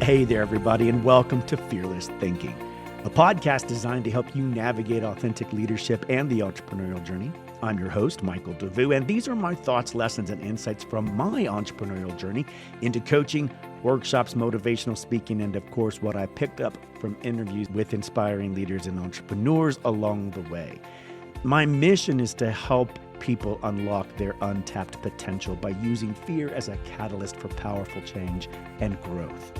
Hey there, everybody, and welcome to Fearless Thinking, a podcast designed to help you navigate authentic leadership and the entrepreneurial journey. I'm your host, Michael Devous, and these are my thoughts, lessons, and insights from my entrepreneurial journey into coaching, workshops, motivational speaking, and of course, what I picked up from interviews with inspiring leaders and entrepreneurs along the way. My mission is to help people unlock their untapped potential by using fear as a catalyst for powerful change and growth,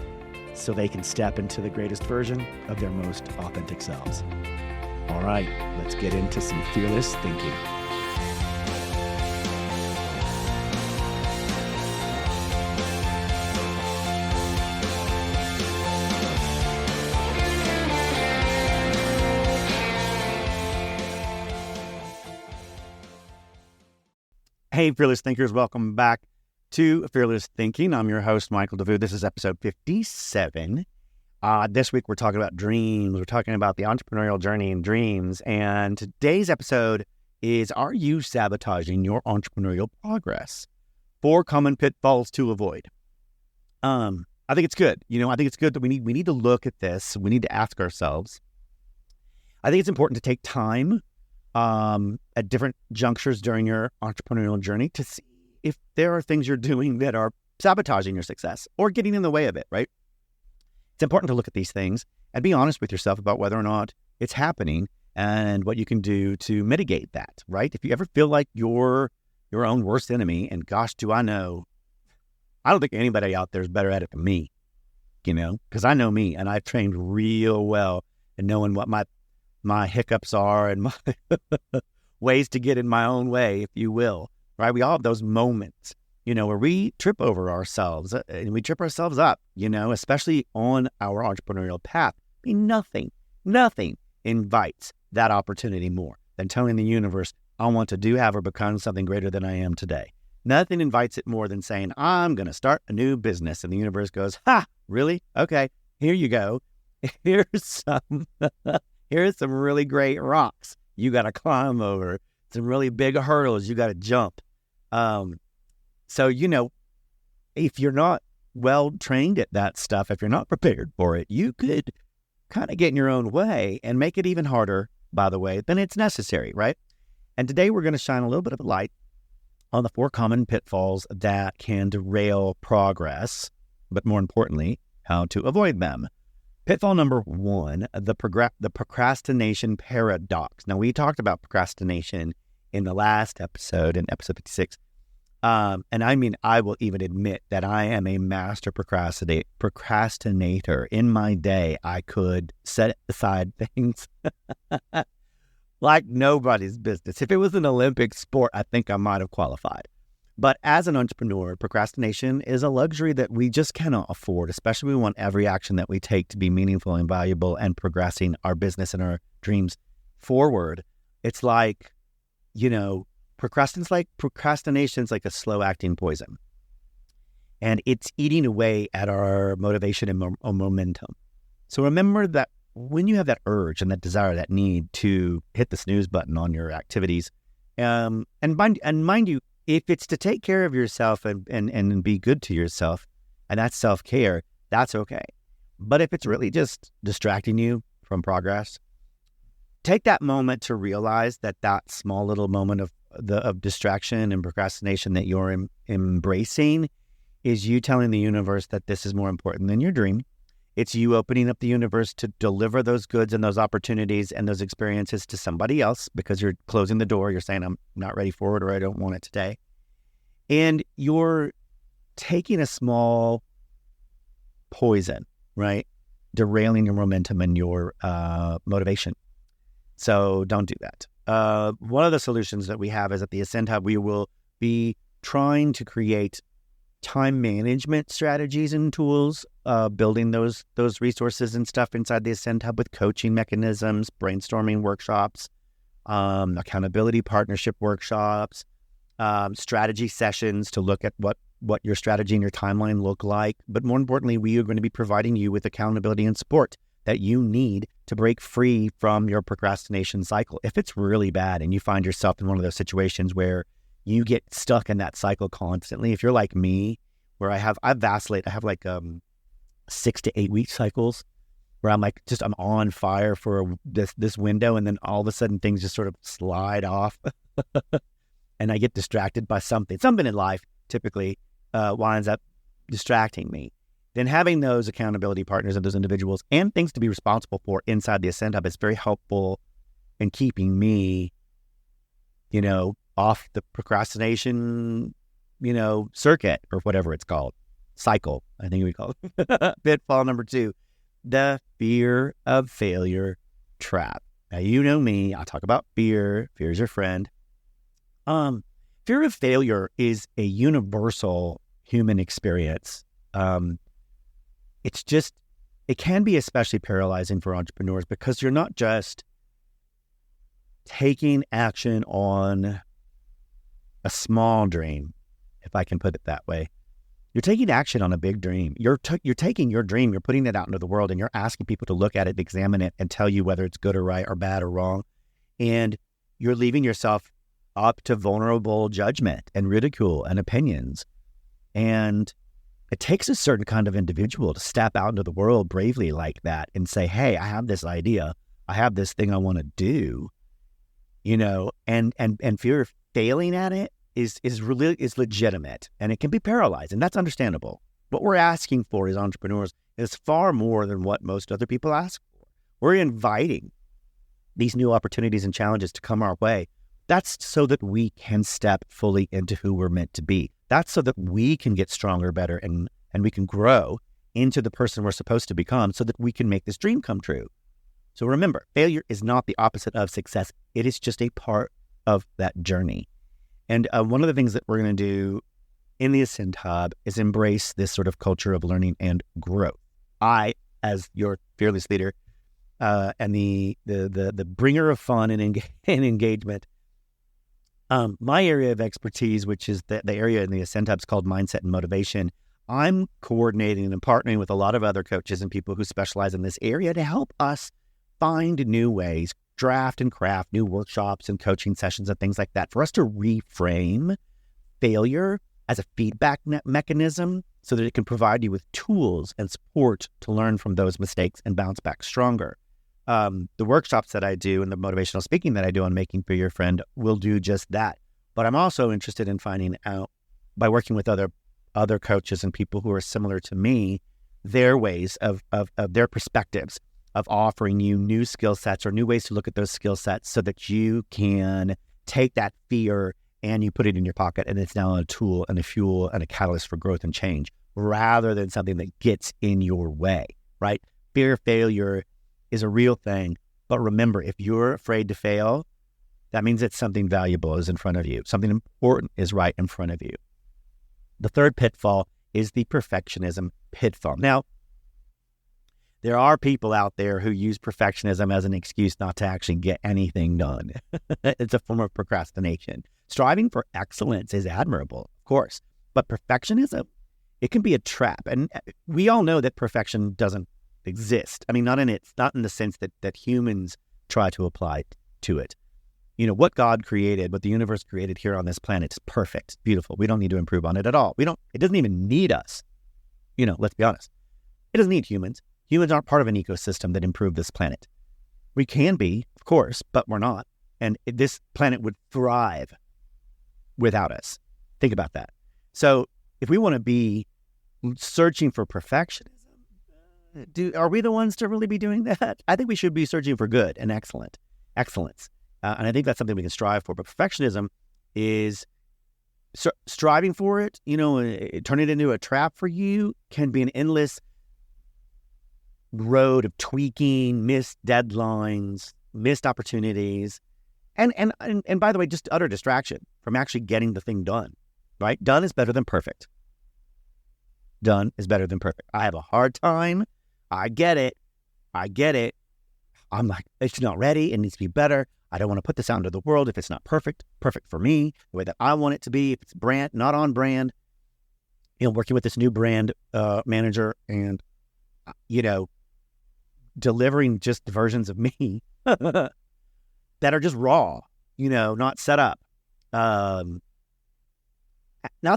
so they can step into the greatest version of their most authentic selves. All right, let's get into some fearless thinking. Hey, Fearless Thinkers, welcome back to Fearless Thinking. I'm your host, Michael Devous. This is episode 57. This week, we're talking about dreams. We're talking about the entrepreneurial journey and dreams. And today's episode is, are you sabotaging your entrepreneurial progress? 4 common pitfalls to avoid. I think it's good. I think it's good that we need to look at this. We need to ask ourselves. I think it's important to take time at different junctures during your entrepreneurial journey to see if there are things you're doing that are sabotaging your success or getting in the way of it, right? It's important to look at these things and be honest with yourself about whether or not it's happening and what you can do to mitigate that, right? If you ever feel like you're your own worst enemy, and gosh, do I know, I don't think anybody out there is better at it than me, because I know me and I've trained real well in knowing what my hiccups are and my ways to get in my own way, if you will, right? We all have those moments, where we trip over ourselves and we trip ourselves up, especially on our entrepreneurial path. I mean, nothing invites that opportunity more than telling the universe, I want to do, have, or become something greater than I am today. Nothing invites it more than saying, I'm going to start a new business. And the universe goes, ha, really? Okay, here you go. Here's some really great rocks you got to climb over, some really big hurdles you got to jump. So, if you're not well trained at that stuff, if you're not prepared for it, you could kind of get in your own way and make it even harder, by the way, than it's necessary, right? And today we're going to shine a little bit of a light on the 4 common pitfalls that can derail progress, but more importantly, how to avoid them. Pitfall number 1, the procrastination paradox. Now, we talked about procrastination in the last episode, in episode 56. And I will even admit that I am a master procrastinator. In my day, I could set aside things like nobody's business. If it was an Olympic sport, I think I might have qualified. But as an entrepreneur, procrastination is a luxury that we just cannot afford, especially when we want every action that we take to be meaningful and valuable and progressing our business and our dreams forward. It's like, procrastination's like a slow-acting poison. And it's eating away at our motivation and momentum. So remember that when you have that urge and that desire, that need to hit the snooze button on your activities, and mind you, if it's to take care of yourself and be good to yourself, and that's self-care, that's okay. But if it's really just distracting you from progress, take that moment to realize that small little moment of distraction and procrastination that you're embracing is you telling the universe that this is more important than your dream. It's you opening up the universe to deliver those goods and those opportunities and those experiences to somebody else because you're closing the door. You're saying, I'm not ready for it, or I don't want it today. And you're taking a small poison, right? Derailing your momentum and your motivation. So don't do that. One of the solutions that we have is at the Ascend Hub, we will be trying to create time management strategies and tools, building those resources and stuff inside the Ascend Hub with coaching mechanisms, brainstorming workshops, accountability partnership workshops, strategy sessions to look at what your strategy and your timeline look like. But more importantly, we are going to be providing you with accountability and support that you need to break free from your procrastination cycle. If it's really bad and you find yourself in one of those situations where you get stuck in that cycle constantly, if you're like me, where I vacillate, I have like 6 to 8 week cycles where I'm like, I'm on fire for this window, and then all of a sudden things just sort of slide off, and I get distracted by something in life. Typically, winds up distracting me. Then having those accountability partners and those individuals and things to be responsible for inside the Ascend Hub is very helpful in keeping me, off the procrastination, circuit, or whatever it's called. Cycle, I think we call it. Pitfall number 2, the fear of failure trap. Now, you know me, I talk about fear. Fear is your friend. Fear of failure is a universal human experience. It can be especially paralyzing for entrepreneurs because you're not just taking action on a small dream, if I can put it that way. You're taking action on a big dream. You're taking your dream, you're putting it out into the world, and you're asking people to look at it, examine it, and tell you whether it's good or right or bad or wrong. And you're leaving yourself up to vulnerable judgment and ridicule and opinions. And it takes a certain kind of individual to step out into the world bravely like that and say, hey, I have this idea. I have this thing I want to do, and fear of failing at it is legitimate, and it can be paralyzing, and that's understandable. What we're asking for as entrepreneurs is far more than what most other people ask for. We're inviting these new opportunities and challenges to come our way. That's so that we can step fully into who we're meant to be. That's so that we can get stronger, better, and we can grow into the person we're supposed to become so that we can make this dream come true. So remember, failure is not the opposite of success. It is just a part of that journey. And one of the things that we're going to do in the Ascend Hub is embrace this sort of culture of learning and growth. I, as your fearless leader and the bringer of fun and engagement, my area of expertise, which is the area in the Ascend Hub, is called mindset and motivation. I'm coordinating and partnering with a lot of other coaches and people who specialize in this area to help us find new ways, draft and craft new workshops and coaching sessions and things like that for us to reframe failure as a feedback mechanism so that it can provide you with tools and support to learn from those mistakes and bounce back stronger. The workshops that I do and the motivational speaking that I do on Making Fear Your Friend will do just that. But I'm also interested in finding out, by working with other coaches and people who are similar to me, their ways of their perspectives of offering you new skill sets or new ways to look at those skill sets so that you can take that fear and you put it in your pocket, and it's now a tool and a fuel and a catalyst for growth and change rather than something that gets in your way, right? Fear of failure is a real thing. But remember, if you're afraid to fail, that means that something valuable is in front of you. Something important is right in front of you. The third pitfall is the perfectionism pitfall. Now, there are people out there who use perfectionism as an excuse not to actually get anything done. It's a form of procrastination. Striving for excellence is admirable, of course, but perfectionism, it can be a trap. And we all know that perfection doesn't exist. I mean, not in the sense that humans try to apply to it. What God created, what the universe created here on this planet is perfect, it's beautiful. We don't need to improve on it at all. It doesn't even need us. Let's be honest. It doesn't need humans. Humans aren't part of an ecosystem that improved this planet. We can be, of course, but we're not. And this planet would thrive without us. Think about that. So if we want to be searching for perfectionism, are we the ones to really be doing that? I think we should be searching for good and excellence. And I think that's something we can strive for. But perfectionism is striving for it, turn it into a trap for you can be an endless road of tweaking, missed deadlines, missed opportunities, and by the way, just utter distraction from actually getting the thing done, right? Done is better than perfect. Done is better than perfect. I have a hard time. I get it. I'm like, it's not ready. It needs to be better. I don't want to put this out into the world if it's not perfect for me, the way that I want it to be, if it's brand, not on brand. Working with this new brand manager and, delivering just versions of me that are just raw, not set up. Not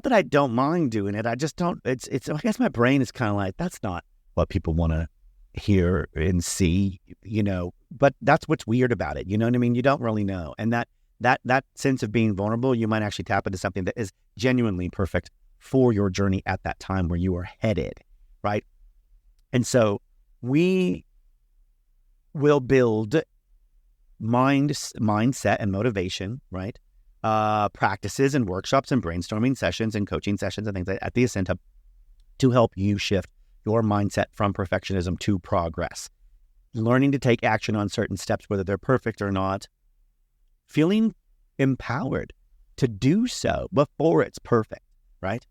that I don't mind doing it. I just don't, I guess my brain is kind of like, that's not what people want to hear and see, but that's what's weird about it. You know what I mean? You don't really know. And that sense of being vulnerable, you might actually tap into something that is genuinely perfect for your journey at that time where you are headed, right? And so we will build mindset and motivation, right? Practices and workshops and brainstorming sessions and coaching sessions and things like that at the Ascend Hub to help you shift your mindset from perfectionism to progress. Learning to take action on certain steps, whether they're perfect or not, feeling empowered to do so before it's perfect, right?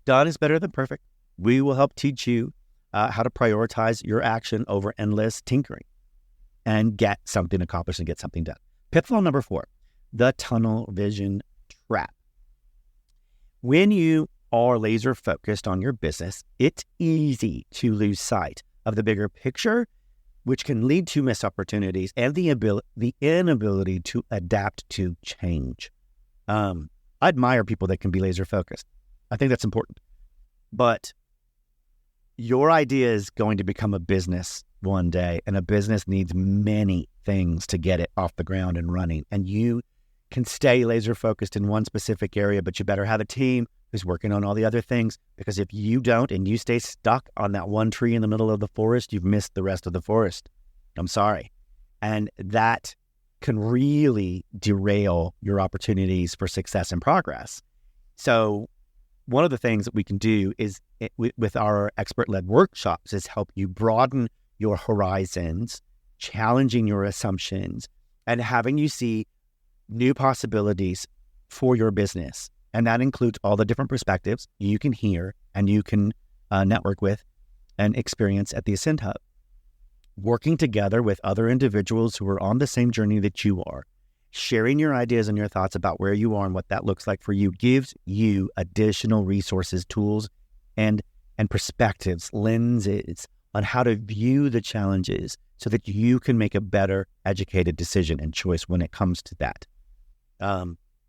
Done is better than perfect. We will help teach you how to prioritize your action over endless tinkering and get something accomplished and get something done. Pitfall number 4, the tunnel vision trap. When you are laser focused on your business, it's easy to lose sight of the bigger picture, which can lead to missed opportunities and the inability to adapt to change. I admire people that can be laser focused. I think that's important. But your idea is going to become a business one day, and a business needs many things to get it off the ground and running. And you can stay laser focused in one specific area, but you better have a team who's working on all the other things, because if you don't and you stay stuck on that one tree in the middle of the forest, you've missed the rest of the forest. I'm sorry. And that can really derail your opportunities for success and progress. So one of the things that we can do is with our expert-led workshops is help you broaden your horizons, challenging your assumptions, and having you see new possibilities for your business. And that includes all the different perspectives you can hear and you can network with and experience at the Ascend Hub. Working together with other individuals who are on the same journey that you are, sharing your ideas and your thoughts about where you are and what that looks like for you gives you additional resources, tools, and perspectives, lenses on how to view the challenges so that you can make a better educated decision and choice when it comes to that.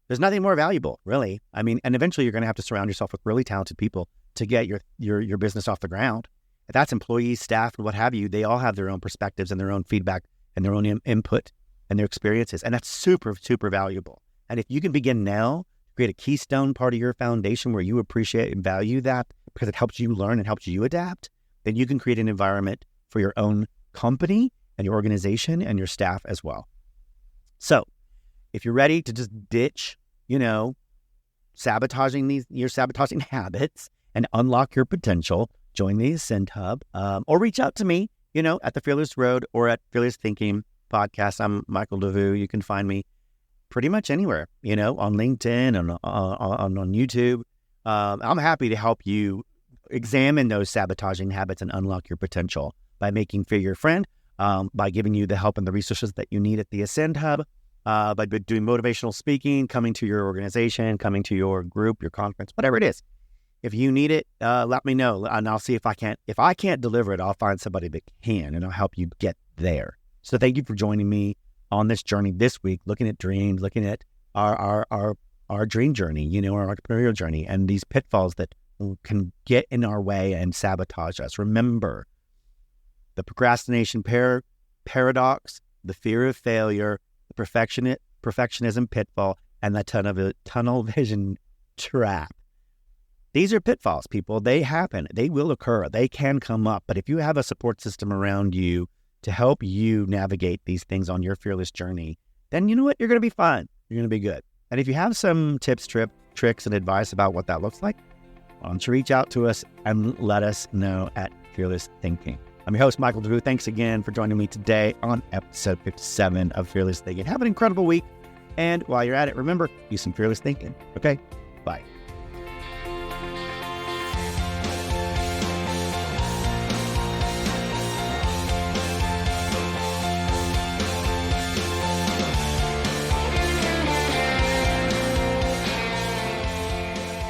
There's nothing more valuable, really. I mean, and eventually you're going to have to surround yourself with really talented people to get your business off the ground. If that's employees, staff, and what have you, they all have their own perspectives and their own feedback and their own input and their experiences. And that's super, super valuable. And if you can begin now, create a keystone part of your foundation where you appreciate and value that because it helps you learn and helps you adapt, then you can create an environment for your own company and your organization and your staff as well. So if you're ready to just ditch, sabotaging your sabotaging habits and unlock your potential, join the Ascend Hub, or reach out to me, at the Fearless Road or at Fearless Thinking Podcast. I'm Michael Devous. You can find me pretty much anywhere, on LinkedIn and on YouTube. I'm happy to help you examine those sabotaging habits and unlock your potential by making Fear your friend, by giving you the help and the resources that you need at the Ascend Hub, by doing motivational speaking, coming to your organization, coming to your group, your conference, whatever it is. If you need it, let me know, and I'll see if I can't. If I can't deliver it, I'll find somebody that can, and I'll help you get there. So thank you for joining me on this journey this week, looking at dreams, looking at our dream journey, our entrepreneurial journey, and these pitfalls that can get in our way and sabotage us. Remember, the procrastination paradox, the fear of failure, the perfectionism pitfall, and the tunnel vision trap. These are pitfalls, people. They happen. They will occur. They can come up. But if you have a support system around you to help you navigate these things on your fearless journey, then you know what? You're going to be fine. You're going to be good. And if you have some tips, tricks, and advice about what that looks like, why don't you reach out to us and let us know at Fearless Thinking. I'm your host, Michael Devous. Thanks again for joining me today on episode 57 of Fearless Thinking. Have an incredible week. And while you're at it, remember, use some fearless thinking. Okay? Bye.